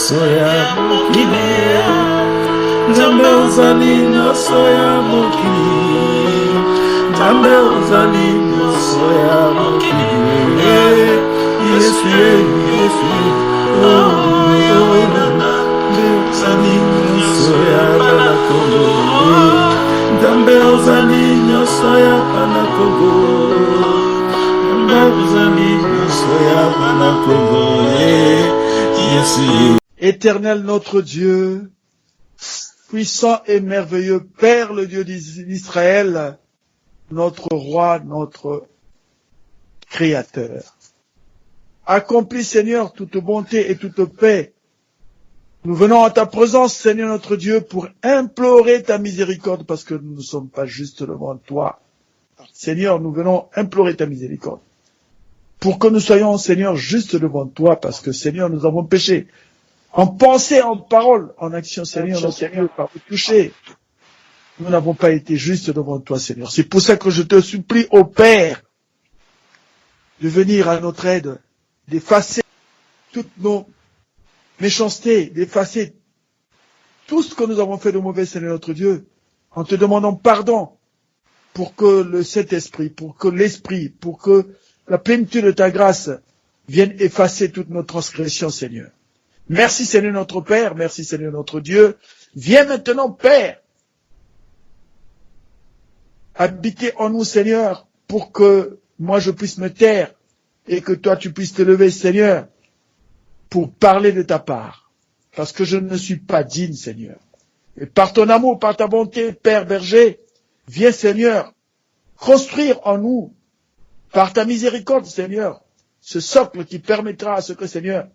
Soya mokili Nzambe ozali nyonso ya mokili Nzambe ozali nyonso ya mokili Yesu Yesu Nzambe ozali nyonso ya bana Kongo Nzambe ozali nyonso ya bana Kongo Nzambe ozali nyonso ya bana Kongo Yesu. Éternel notre Dieu, puissant et merveilleux Père, le Dieu d'Israël, notre roi, notre créateur. Accomplis, Seigneur, toute bonté et toute paix. Nous venons à ta présence, Seigneur notre Dieu, pour implorer ta miséricorde, parce que nous ne sommes pas justes devant toi. Seigneur, nous venons implorer ta miséricorde. Pour que nous soyons, Seigneur, justes devant toi, parce que, Seigneur, nous avons péché. En pensée, en parole, en action, Seigneur, notre Dieu, par le toucher. Nous n'avons pas été justes devant toi, Seigneur. C'est pour ça que je te supplie, ô Père, de venir à notre aide, d'effacer toutes nos méchancetés, d'effacer tout ce que nous avons fait de mauvais, Seigneur notre Dieu, en te demandant pardon pour que le Saint-Esprit, pour que l'Esprit, pour que la plénitude de ta grâce vienne effacer toutes nos transgressions, Seigneur. Merci Seigneur notre Père, merci Seigneur notre Dieu. Viens maintenant, Père, habiter en nous, Seigneur, pour que moi je puisse me taire et que toi tu puisses te lever, Seigneur, pour parler de ta part. Parce que je ne suis pas digne, Seigneur. Et par ton amour, par ta bonté, Père berger, viens, Seigneur, construire en nous, par ta miséricorde, Seigneur, ce socle qui permettra à ce que, Seigneur,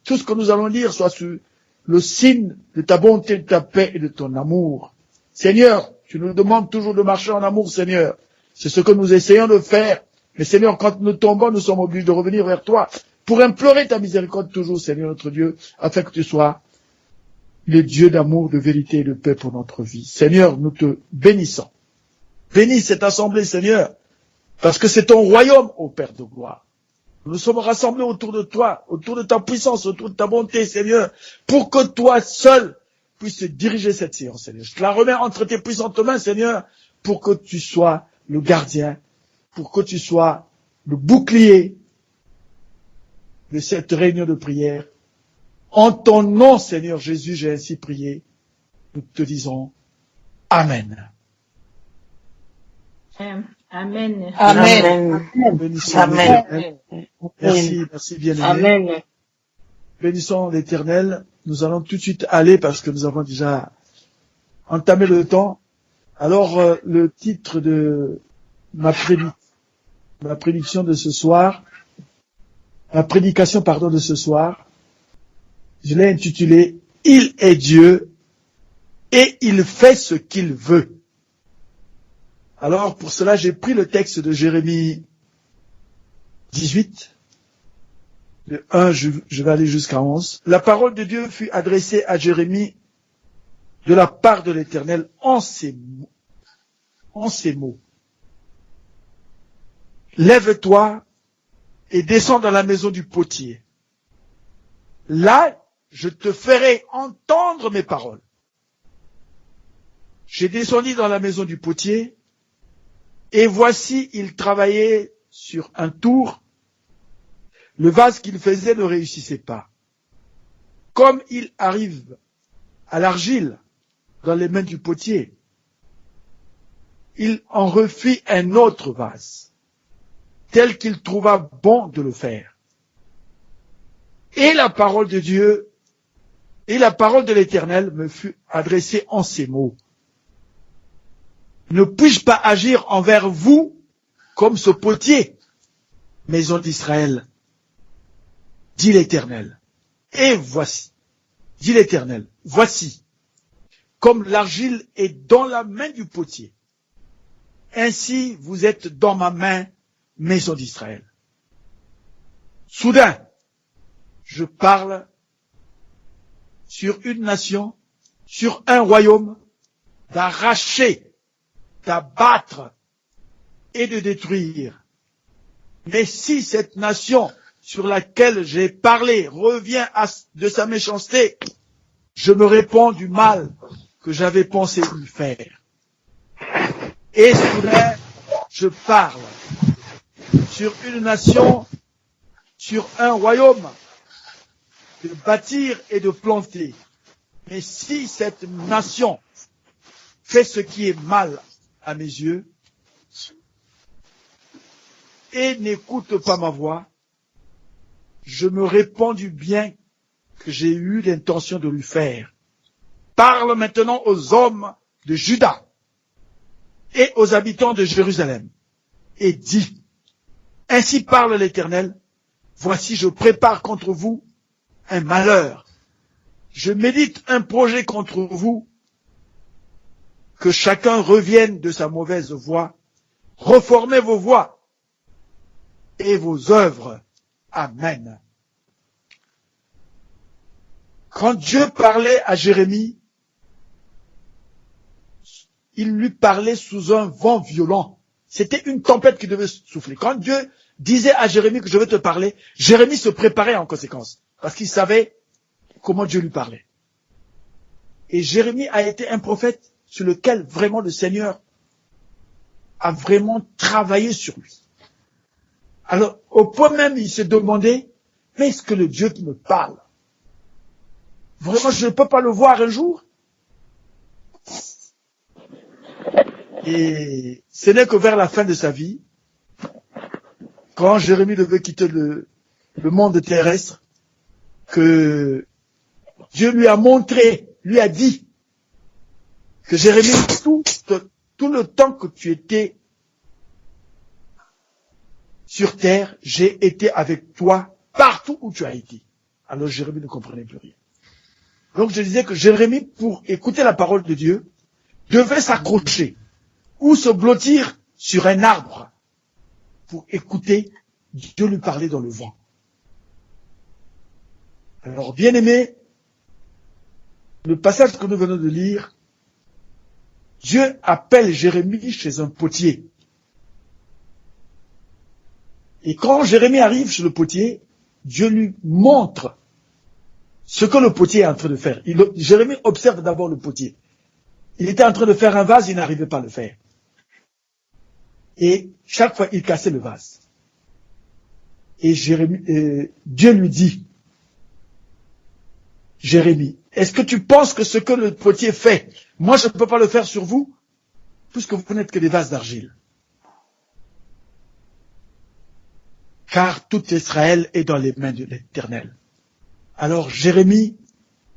tout ce que nous allons dire soit sur le signe de ta bonté, de ta paix et de ton amour. Seigneur, tu nous demandes toujours de marcher en amour, Seigneur. C'est ce que nous essayons de faire. Mais Seigneur, quand nous tombons, nous sommes obligés de revenir vers toi pour implorer ta miséricorde toujours, Seigneur notre Dieu, afin que tu sois le Dieu d'amour, de vérité et de paix pour notre vie. Seigneur, nous te bénissons. Bénis cette assemblée, Seigneur, parce que c'est ton royaume, ô Père de gloire. Nous sommes rassemblés autour de toi, autour de ta puissance, autour de ta bonté, Seigneur, pour que toi seul puisses diriger cette séance, Seigneur. Je te la remets entre tes puissantes mains, Seigneur, pour que tu sois le gardien, pour que tu sois le bouclier de cette réunion de prière. En ton nom, Seigneur Jésus, j'ai ainsi prié. Nous te disons Amen. Amen. Amen. Bénissons Amen. l'Éternel. Merci bien-aimé. Amen. Bénissons l'Éternel. Nous allons tout de suite aller parce que nous avons déjà entamé le temps. Alors, le titre de ma prédication de ce soir, je l'ai intitulé « Il est Dieu et il fait ce qu'il veut ». Alors, pour cela, j'ai pris le texte de Jérémie 18, de 1, je vais aller jusqu'à 11. La parole de Dieu fut adressée à Jérémie de la part de l'Éternel en ces mots. Lève-toi et descends dans la maison du potier. Là, je te ferai entendre mes paroles. J'ai descendu dans la maison du potier, et voici, il travaillait sur un tour. Le vase qu'il faisait ne réussissait pas. Comme il arrive à l'argile dans les mains du potier, il en refit un autre vase, tel qu'il trouva bon de le faire. Et la parole de Dieu, et la parole de l'Éternel me fut adressée en ces mots. Ne puis-je pas agir envers vous comme ce potier, maison d'Israël? Dit l'Éternel. Et voici, dit l'Éternel, voici, comme l'argile est dans la main du potier, ainsi vous êtes dans ma main, maison d'Israël. Soudain, je parle sur une nation, sur un royaume, d'arracher, d'abattre et de détruire Mais si cette nation sur laquelle j'ai parlé revient de sa méchanceté, je me répands du mal que j'avais pensé lui faire. Et soudain, je parle sur une nation, sur un royaume, de bâtir et de planter. Mais si cette nation fait ce qui est mal à mes yeux et n'écoute pas ma voix, je me répands du bien que j'ai eu l'intention de lui faire. Parle maintenant aux hommes de Juda et aux habitants de Jérusalem et dis, ainsi parle l'Éternel, voici je prépare contre vous un malheur. Je médite un projet contre vous, que chacun revienne de sa mauvaise voie, reformez vos voies et vos œuvres. Amen. Quand Dieu parlait à Jérémie, il lui parlait sous un vent violent. C'était une tempête qui devait souffler. Quand Dieu disait à Jérémie que je vais te parler, Jérémie se préparait en conséquence, parce qu'il savait comment Dieu lui parlait. Et Jérémie a été un prophète sur lequel vraiment le Seigneur a vraiment travaillé sur lui. Alors, au point même, il s'est demandé, mais est-ce que le Dieu qui me parle, vraiment, je ne peux pas le voir un jour? Et ce n'est que vers la fin de sa vie, quand Jérémie devait quitter le monde terrestre, que Dieu lui a montré, lui a dit, que Jérémie, tout le temps que tu étais sur terre, j'ai été avec toi partout où tu as été. Alors Jérémie ne comprenait plus rien. Donc je disais que Jérémie, pour écouter la parole de Dieu, devait s'accrocher ou se blottir sur un arbre pour écouter Dieu lui parler dans le vent. Alors, bien aimé, le passage que nous venons de lire, Dieu appelle Jérémie chez un potier. Et quand Jérémie arrive chez le potier, Dieu lui montre ce que le potier est en train de faire. Jérémie observe d'abord le potier. Il était en train de faire un vase, il n'arrivait pas à le faire. Et chaque fois, il cassait le vase. Et Dieu lui dit, Jérémie, est-ce que tu penses que ce que le potier fait, moi je ne peux pas le faire sur vous, puisque vous n'êtes que des vases d'argile? Car tout Israël est dans les mains de l'Éternel. Alors Jérémie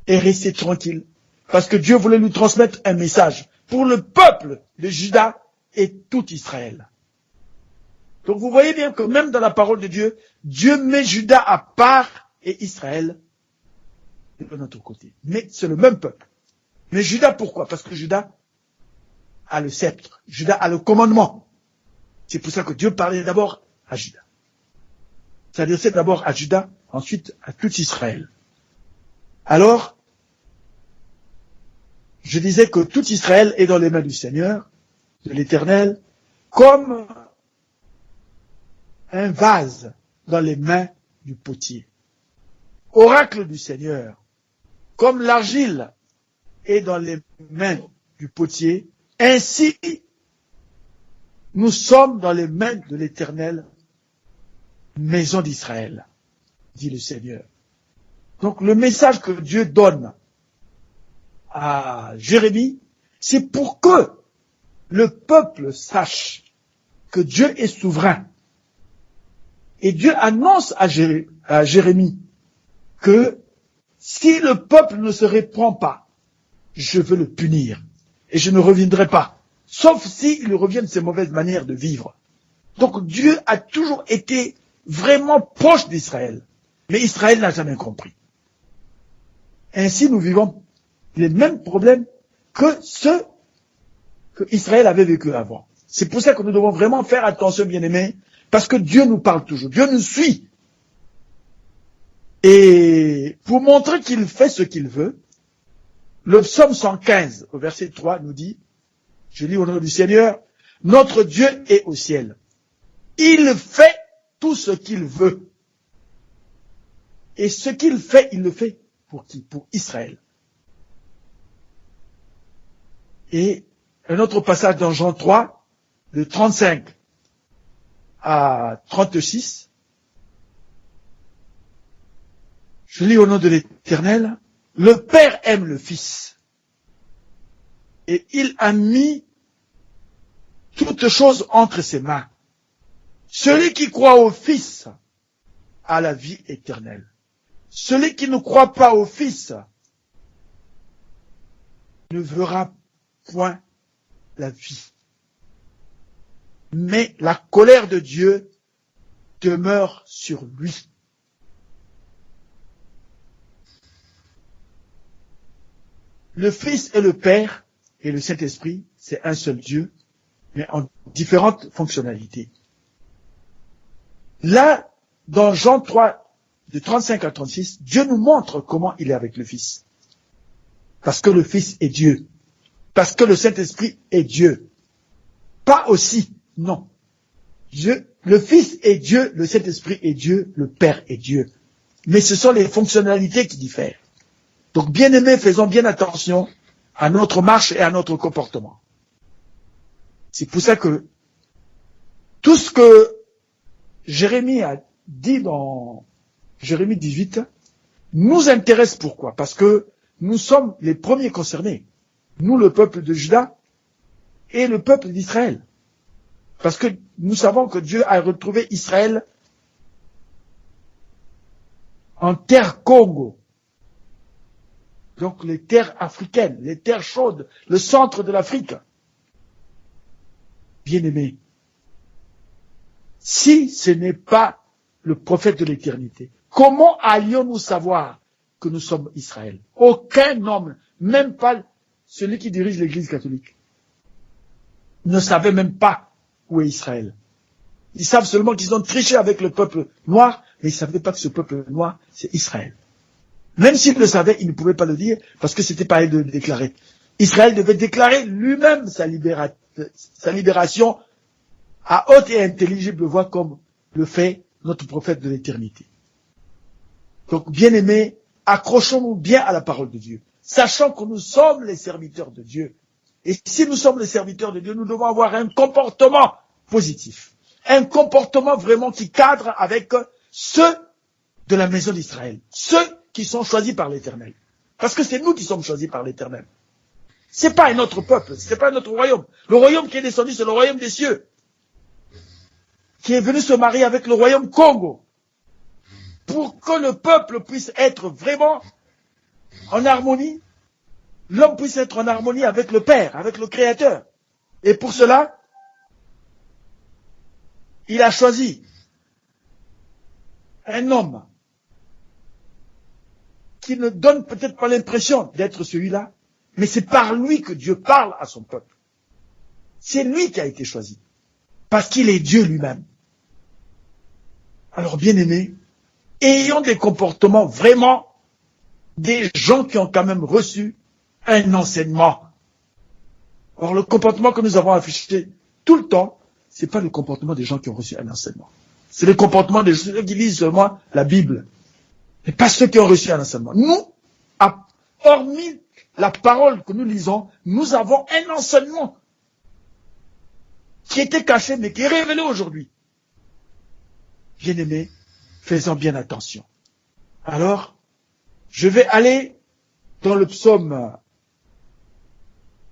est resté tranquille, parce que Dieu voulait lui transmettre un message pour le peuple de Juda et tout Israël. Donc vous voyez bien que même dans la parole de Dieu, Dieu met Juda à part et Israël de notre côté. Mais c'est le même peuple. Mais Juda, pourquoi? Parce que Juda a le sceptre. Juda a le commandement. C'est pour ça que Dieu parlait d'abord à Juda. C'est-à-dire c'est d'abord à Juda, ensuite à tout Israël. Alors, je disais que tout Israël est dans les mains du Seigneur, de l'Éternel, comme un vase dans les mains du potier. Oracle du Seigneur, comme l'argile est dans les mains du potier, ainsi nous sommes dans les mains de l'Éternel, maison d'Israël, dit le Seigneur. Donc le message que Dieu donne à Jérémie, c'est pour que le peuple sache que Dieu est souverain. Et Dieu annonce à Jérémie que si le peuple ne se reprend pas, je veux le punir et je ne reviendrai pas, sauf s'il revient de ses mauvaises manières de vivre. Donc Dieu a toujours été vraiment proche d'Israël, mais Israël n'a jamais compris. Ainsi nous vivons les mêmes problèmes que ceux que Israël avait vécu avant. C'est pour ça que nous devons vraiment faire attention, bien-aimés, parce que Dieu nous parle toujours, Dieu nous suit. Et pour montrer qu'il fait ce qu'il veut, le psaume 115, au verset 3, nous dit, je lis au nom du Seigneur, notre Dieu est au ciel. Il fait tout ce qu'il veut. Et ce qu'il fait, il le fait pour qui? Pour Israël. Et un autre passage dans Jean 3, de 35 à 36, je lis au nom de l'Éternel, le Père aime le Fils, et il a mis toutes choses entre ses mains. Celui qui croit au Fils a la vie éternelle. Celui qui ne croit pas au Fils ne verra point la vie. Mais la colère de Dieu demeure sur lui. Le Fils et le Père et le Saint-Esprit, c'est un seul Dieu, mais en différentes fonctionnalités. Là, dans Jean 3, de 35 à 36, Dieu nous montre comment il est avec le Fils. Parce que le Fils est Dieu. Parce que le Saint-Esprit est Dieu. Pas aussi, non. Le Fils est Dieu, le Saint-Esprit est Dieu, le Père est Dieu. Mais ce sont les fonctionnalités qui diffèrent. Donc, bien-aimés, faisons bien attention à notre marche et à notre comportement. C'est pour ça que tout ce que Jérémie a dit dans Jérémie 18 nous intéresse. Pourquoi? Parce que nous sommes les premiers concernés. Nous, le peuple de Juda et le peuple d'Israël. Parce que nous savons que Dieu a retrouvé Israël en terre Congo. Donc les terres africaines, les terres chaudes, le centre de l'Afrique. Bien-aimés, si ce n'est pas le prophète de l'éternité, comment allions-nous savoir que nous sommes Israël? Aucun homme, même pas celui qui dirige l'Église catholique, ne savait même pas où est Israël. Ils savent seulement qu'ils ont triché avec le peuple noir, mais ils ne savaient pas que ce peuple noir, c'est Israël. Même s'ils le savaient, ils ne pouvaient pas le dire, parce que c'était pas à eux de le déclarer. Israël devait déclarer lui-même sa libération à haute et intelligible voix, comme le fait notre prophète de l'éternité. Donc, bien-aimés, accrochons-nous bien à la parole de Dieu, sachant que nous sommes les serviteurs de Dieu. Et si nous sommes les serviteurs de Dieu, nous devons avoir un comportement positif. Un comportement vraiment qui cadre avec ceux de la maison d'Israël. Ceux qui sont choisis par l'Éternel. Parce que c'est nous qui sommes choisis par l'Éternel. C'est pas un autre peuple, c'est pas un autre royaume. Le royaume qui est descendu, c'est le royaume des cieux. Qui est venu se marier avec le royaume Congo. Pour que le peuple puisse être vraiment en harmonie, l'homme puisse être en harmonie avec le Père, avec le Créateur. Et pour cela, il a choisi un homme qui ne donne peut-être pas l'impression d'être celui-là, mais c'est par lui que Dieu parle à son peuple. C'est lui qui a été choisi, parce qu'il est Dieu lui-même. Alors, bien-aimés, ayons des comportements vraiment des gens qui ont quand même reçu un enseignement. Or, le comportement que nous avons affiché tout le temps, c'est pas le comportement des gens qui ont reçu un enseignement. C'est le comportement des gens qui lisent seulement la Bible. Et pas ceux qui ont reçu un enseignement. Nous, hormis la parole que nous lisons, nous avons un enseignement qui était caché, mais qui est révélé aujourd'hui. Bien-aimés, faisons bien attention. Alors, je vais aller dans le psaume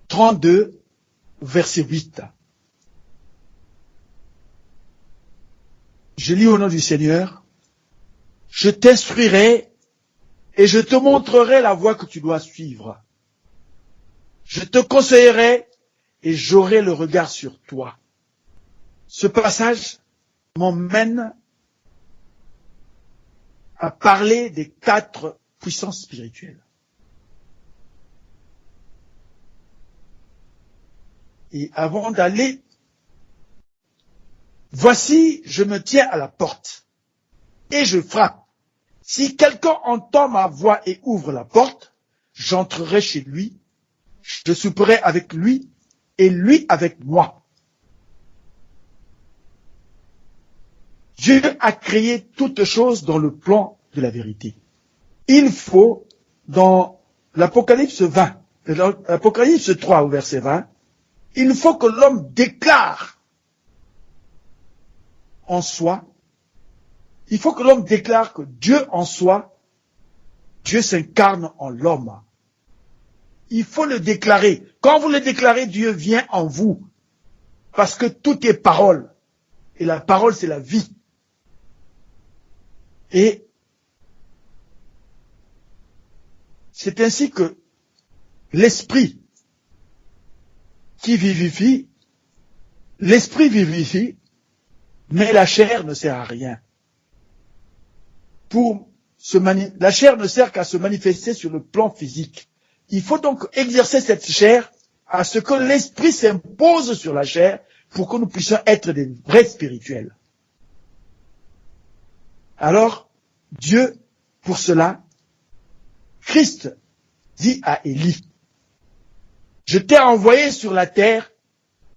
32, verset 8. Je lis au nom du Seigneur. Je t'instruirai et je te montrerai la voie que tu dois suivre. Je te conseillerai et j'aurai le regard sur toi. Ce passage m'emmène à parler des 4 puissances spirituelles. Et avant d'aller, voici, je me tiens à la porte et je frappe. Si quelqu'un entend ma voix et ouvre la porte, j'entrerai chez lui, je souperai avec lui et lui avec moi. Dieu a créé toutes choses dans le plan de la vérité. Il faut, dans l'Apocalypse 20, l'Apocalypse 3 au verset 20, il faut que l'homme déclare en soi, il faut que l'homme déclare que Dieu en soi, Dieu s'incarne en l'homme. Il faut le déclarer. Quand vous le déclarez, Dieu vient en vous. Parce que tout est parole. Et la parole, c'est la vie. Et c'est ainsi que l'esprit qui vivifie, l'esprit vivifie, mais la chair ne sert à rien. La chair ne sert qu'à se manifester sur le plan physique. Il faut donc exercer cette chair à ce que l'esprit s'impose sur la chair pour que nous puissions être des vrais spirituels. Alors, Dieu, pour cela, Christ dit à Élie, je t'ai envoyé sur la terre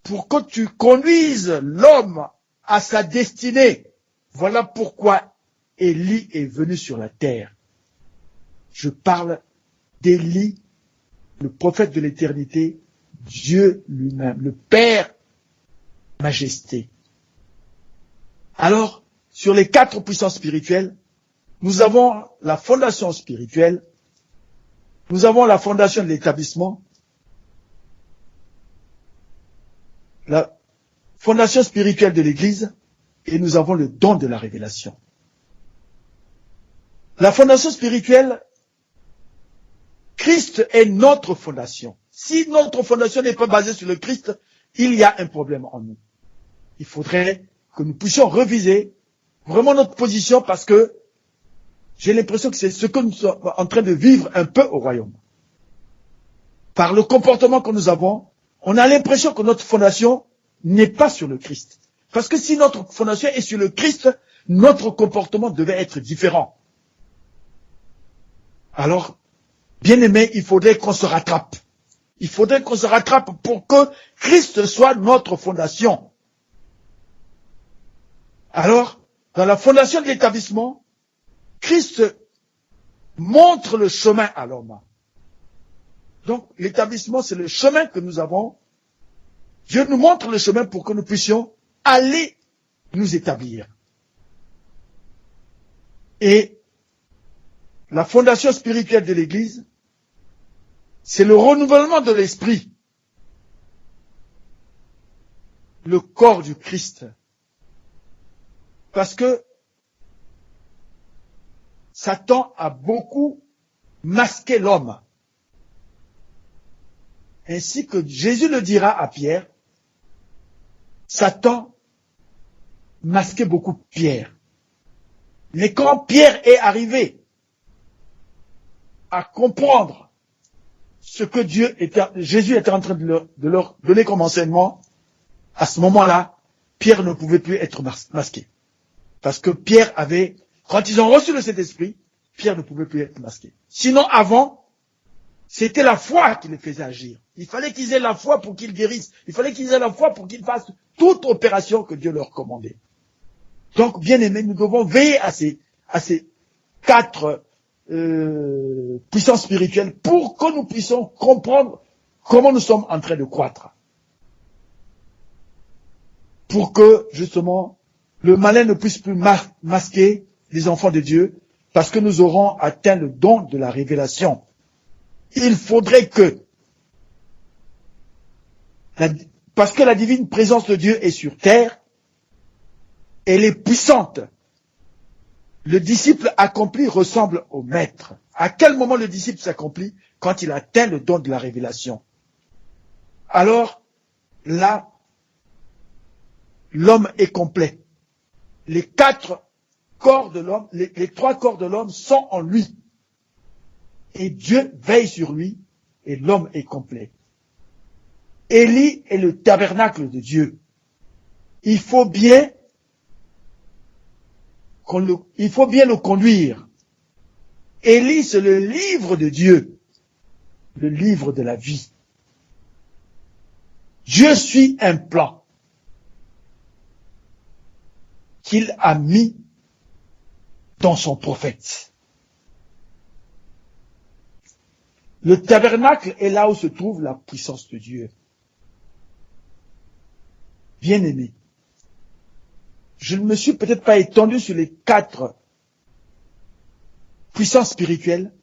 pour que tu conduises l'homme à sa destinée. Voilà pourquoi Élie est venu sur la terre. Je parle d'Élie, le prophète de l'éternité, Dieu lui-même, le Père Majesté. Alors, sur les 4 puissances spirituelles, nous avons la fondation spirituelle, nous avons la fondation de l'établissement, la fondation spirituelle de l'Église, et nous avons le don de la révélation. La fondation spirituelle, Christ est notre fondation. Si notre fondation n'est pas basée sur le Christ, il y a un problème en nous. Il faudrait que nous puissions reviser vraiment notre position parce que j'ai l'impression que c'est ce que nous sommes en train de vivre un peu au royaume. Par le comportement que nous avons, on a l'impression que notre fondation n'est pas sur le Christ. Parce que si notre fondation est sur le Christ, notre comportement devait être différent. Alors, bien aimé, il faudrait qu'on se rattrape. Il faudrait qu'on se rattrape pour que Christ soit notre fondation. Alors, dans la fondation de l'établissement, Christ montre le chemin à l'homme. Donc, l'établissement, c'est le chemin que nous avons. Dieu nous montre le chemin pour que nous puissions aller nous établir. Et la fondation spirituelle de l'Église, c'est le renouvellement de l'esprit. Le corps du Christ. Parce que Satan a beaucoup masqué l'homme. Ainsi que Jésus le dira à Pierre, Satan masquait beaucoup Pierre. Mais quand Pierre est arrivé à comprendre ce que Jésus était en train de leur donner comme enseignement, à ce moment-là, Pierre ne pouvait plus être masqué. Parce que Pierre avait, quand ils ont reçu le Saint-Esprit, Pierre ne pouvait plus être masqué. Sinon, avant, c'était la foi qui les faisait agir. Il fallait qu'ils aient la foi pour qu'ils guérissent. Il fallait qu'ils aient la foi pour qu'ils fassent toute opération que Dieu leur commandait. Donc, bien aimés, nous devons veiller à ces 4 puissances spirituelles pour que nous puissions comprendre comment nous sommes en train de croître. Pour que, justement, le malin ne puisse plus masquer les enfants de Dieu, parce que nous aurons atteint le don de la révélation. Il faudrait que, parce que la divine présence de Dieu est sur terre, elle est puissante. Le disciple accompli ressemble au maître. À quel moment le disciple s'accomplit? Quand il atteint le don de la révélation. Alors, là, l'homme est complet. Les 4 corps de l'homme, les 3 corps de l'homme sont en lui. Et Dieu veille sur lui, et l'homme est complet. Élie est le tabernacle de Dieu. Il faut bien le conduire. Élie, c'est le livre de Dieu, le livre de la vie. Dieu suit un plan qu'il a mis dans son prophète. Le tabernacle est là où se trouve la puissance de Dieu. Bien-aimé, je ne me suis peut-être pas étendu sur les 4 puissances spirituelles,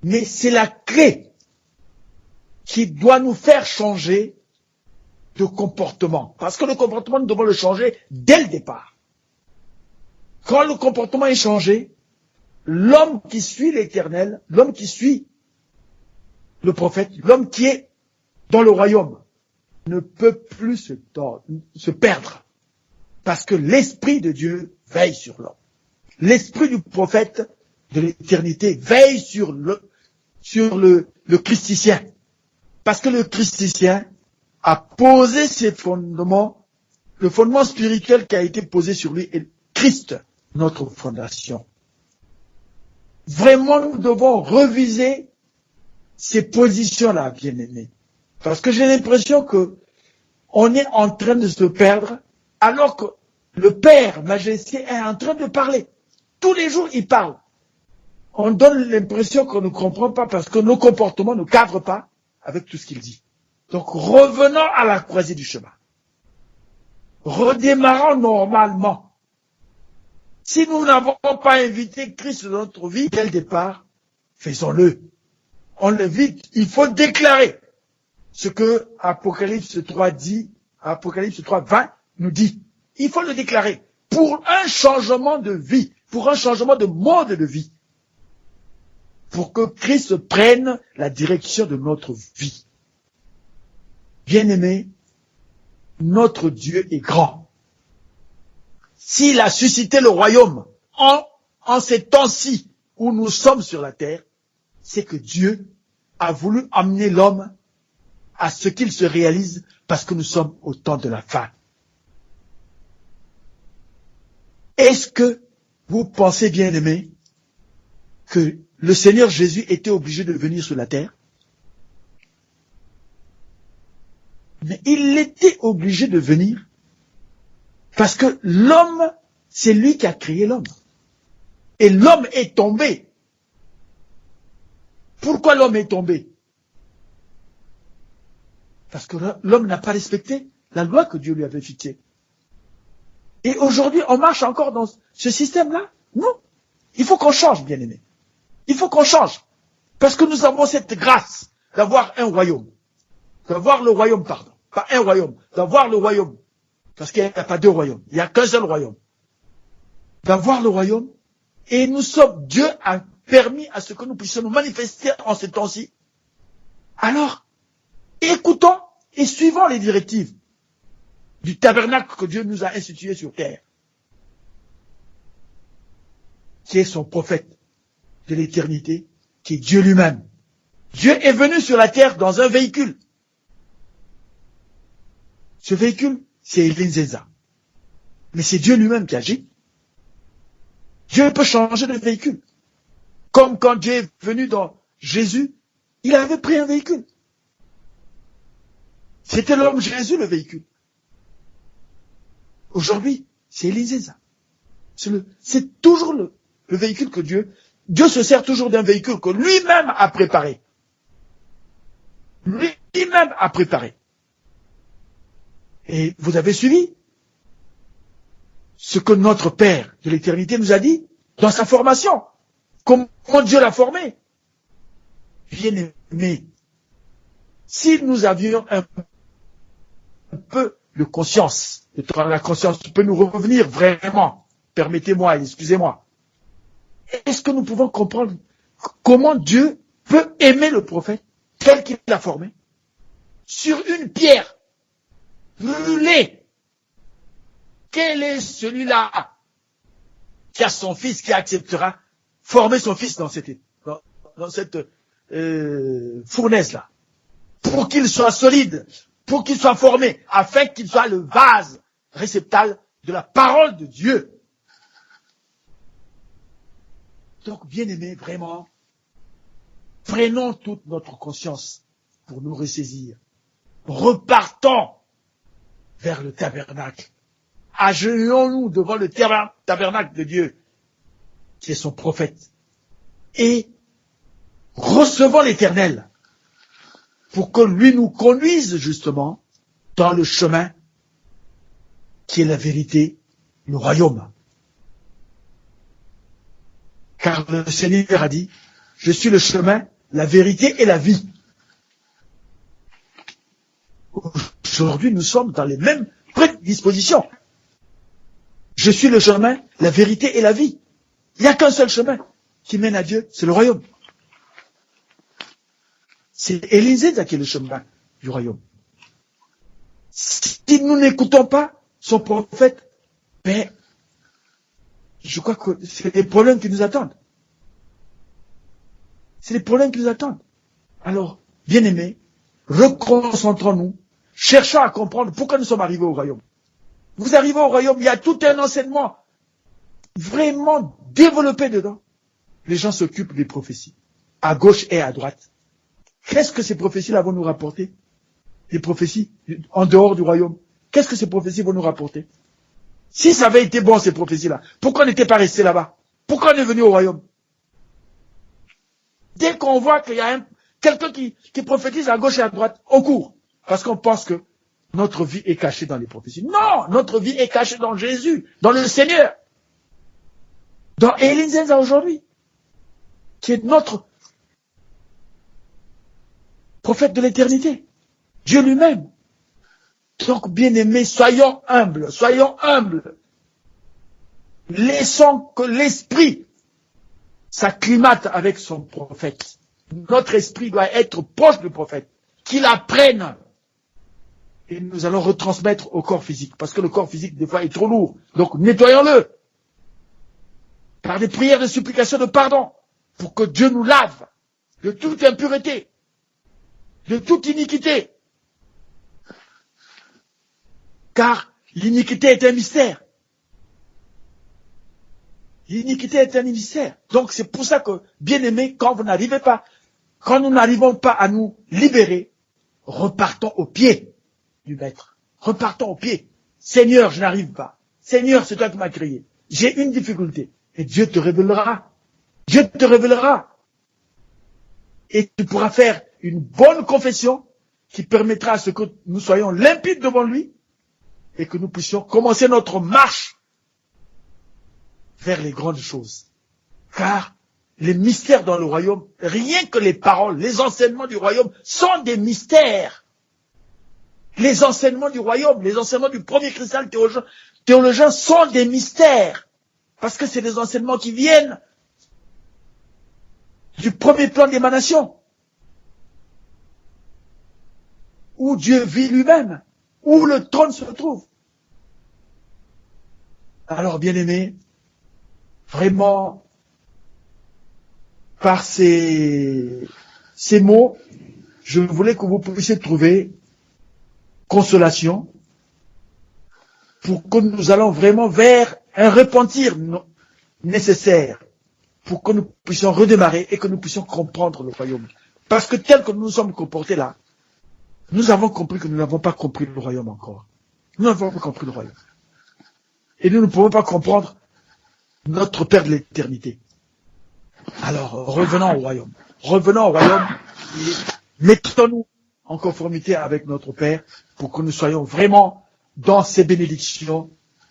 mais c'est la clé qui doit nous faire changer de comportement. Parce que le comportement, nous devons le changer dès le départ. Quand le comportement est changé, l'homme qui suit l'Éternel, l'homme qui suit le prophète, l'homme qui est dans le royaume, ne peut plus se perdre. Parce que l'Esprit de Dieu veille sur l'homme. L'Esprit du prophète de l'éternité veille sur le christicien. Parce que le christicien a posé ses fondements, le fondement spirituel qui a été posé sur lui est Christ, notre fondation. Vraiment, nous devons reviser ces positions-là, bien-aimés. Parce que j'ai l'impression que on est en train de se perdre, alors que le Père majestueux est en train de parler. Tous les jours, il parle. On donne l'impression qu'on ne comprend pas parce que nos comportements ne cadrent pas avec tout ce qu'il dit. Donc, revenons à la croisée du chemin. Redémarrons normalement. Si nous n'avons pas invité Christ dans notre vie dès le départ, faisons-le. On l'invite, il faut déclarer ce que Apocalypse 3 dit, Apocalypse 3, 20 nous dit. Il faut le déclarer pour un changement de vie, pour un changement de mode de vie, pour que Christ prenne la direction de notre vie. Bien-aimés, notre Dieu est grand. S'il a suscité le royaume en ces temps-ci où nous sommes sur la terre, c'est que Dieu a voulu amener l'homme à ce qu'il se réalise parce que nous sommes au temps de la fin. Est-ce que vous pensez, bien-aimés, que le Seigneur Jésus était obligé de venir sur la terre? Mais il était obligé de venir parce que l'homme, c'est lui qui a créé l'homme. Et l'homme est tombé. Pourquoi l'homme est tombé? Parce que l'homme n'a pas respecté la loi que Dieu lui avait fixée. Et aujourd'hui, on marche encore dans ce système-là? Non. Il faut qu'on change, bien-aimés. Il faut qu'on change. Parce que nous avons cette grâce d'avoir un royaume. D'avoir le royaume, pardon. Pas un royaume. D'avoir le royaume. Parce qu'il n'y a pas 2 royaumes. Il n'y a qu'un seul royaume. D'avoir le royaume. Et nous sommes, Dieu a permis à ce que nous puissions nous manifester en ce temps-ci. Alors, écoutons et suivons les directives du tabernacle que Dieu nous a institué sur terre, qui est son prophète de l'éternité, qui est Dieu lui-même. Dieu est venu sur la terre dans un véhicule. Ce véhicule, c'est Elinzeza. Mais c'est Dieu lui-même qui agit. Dieu peut changer de véhicule. Comme quand Dieu est venu dans Jésus, il avait pris un véhicule. C'était l'homme Jésus, le véhicule. Aujourd'hui, c'est Elinzeza. C'est toujours le véhicule que Dieu se sert toujours d'un véhicule que lui-même a préparé. Lui-même a préparé. Et vous avez suivi ce que notre Père de l'éternité nous a dit dans sa formation. Comment Dieu l'a formé. Bien-aimés, si nous avions un peu de conscience, la conscience peut nous revenir vraiment, permettez-moi, excusez-moi. Est-ce que nous pouvons comprendre comment Dieu peut aimer le prophète tel qu'il l'a formé sur une pierre brûlée? Quel est celui-là qui a son fils, qui acceptera former son fils dans cette fournaise-là, pour qu'il soit solide, pour qu'il soit formé, afin qu'il soit le vase réceptacle de la parole de Dieu. Donc, bien-aimés, vraiment, prenons toute notre conscience pour nous ressaisir. Repartons vers le tabernacle agenouillons-nous devant le tabernacle de Dieu, qui est son prophète, et recevons l'Éternel pour que lui nous conduise justement dans le chemin qui est la vérité, le royaume. Car le Seigneur a dit, je suis le chemin, la vérité et la vie. Aujourd'hui, nous sommes dans les mêmes prédispositions. Je suis le chemin, la vérité et la vie. Il n'y a qu'un seul chemin qui mène à Dieu, c'est le royaume. C'est Élisée qui est le chemin du royaume. Si nous n'écoutons pas son prophète, ben, je crois que c'est des problèmes qui nous attendent. C'est des problèmes qui nous attendent. Alors, bien-aimés, reconcentrons-nous, cherchons à comprendre pourquoi nous sommes arrivés au royaume. Vous arrivez au royaume, il y a tout un enseignement vraiment développé dedans. Les gens s'occupent des prophéties, à gauche et à droite. Qu'est-ce que ces prophéties-là vont nous rapporter? Des prophéties en dehors du royaume. Qu'est-ce que ces prophéties vont nous rapporter? Si ça avait été bon, ces prophéties-là, pourquoi on n'était pas resté là-bas? Pourquoi on est venu au royaume? Dès qu'on voit qu'il y a quelqu'un qui prophétise à gauche et à droite, on court. Parce qu'on pense que notre vie est cachée dans les prophéties. Non, notre vie est cachée dans Jésus, dans le Seigneur. Dans Élisée aujourd'hui, qui est notre prophète de l'éternité. Dieu lui-même. Donc, bien-aimés, soyons humbles, soyons humbles. Laissons que l'esprit s'acclimate avec son prophète. Notre esprit doit être proche du prophète, qu'il apprenne. Et nous allons retransmettre au corps physique, parce que le corps physique, des fois, est trop lourd. Donc, nettoyons-le. Par des prières de supplication de pardon, pour que Dieu nous lave de toute impureté, de toute iniquité. Car l'iniquité est un mystère. L'iniquité est un mystère. Donc c'est pour ça que, bien aimés, quand nous n'arrivons pas à nous libérer, repartons au pied du Maître. Repartons au pied. Seigneur, je n'arrive pas. Seigneur, c'est toi qui m'as créé. J'ai une difficulté. Et Dieu te révélera. Dieu te révélera. Et tu pourras faire une bonne confession qui permettra à ce que nous soyons limpides devant lui et que nous puissions commencer notre marche vers les grandes choses. Car les mystères dans le royaume, rien que les paroles, les enseignements du royaume sont des mystères. Les enseignements du royaume, les enseignements du premier cristal théologien sont des mystères. Parce que c'est des enseignements qui viennent du premier plan d'émanation. Où Dieu vit lui-même, où le trône se trouve. Alors, bien-aimés, vraiment, par ces mots, je voulais que vous puissiez trouver consolation pour que nous allons vraiment vers un repentir nécessaire pour que nous puissions redémarrer et que nous puissions comprendre le royaume. Parce que tel que nous nous sommes comportés là, nous avons compris que nous n'avons pas compris le royaume encore. Nous n'avons pas compris le royaume. Et nous ne pouvons pas comprendre notre Père de l'éternité. Alors, revenons au royaume. Revenons au royaume et mettons-nous en conformité avec notre Père pour que nous soyons vraiment dans ses bénédictions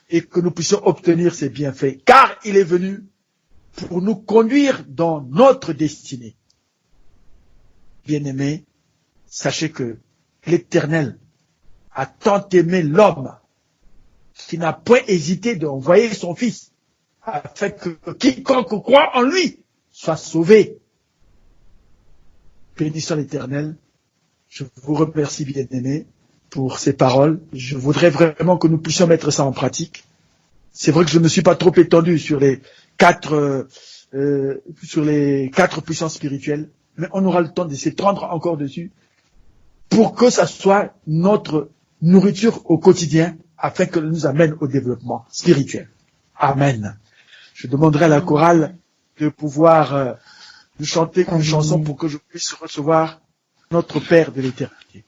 et que nous puissions obtenir ses bienfaits. Car il est venu pour nous conduire dans notre destinée. Bien-aimés, sachez que l'Éternel a tant aimé l'homme qu'il n'a point hésité d'envoyer son Fils afin que quiconque croit en lui soit sauvé. Bénissons l'Éternel. Je vous remercie, bien-aimés, pour ces paroles. Je voudrais vraiment que nous puissions mettre ça en pratique. C'est vrai que je ne me suis pas trop étendu sur les quatre puissances spirituelles, mais on aura le temps de s'étendre encore dessus pour que ça soit notre nourriture au quotidien afin que nous amène au développement spirituel. Amen. Je demanderai à la chorale de pouvoir nous chanter une chanson pour que je puisse recevoir notre Père de l'éternité.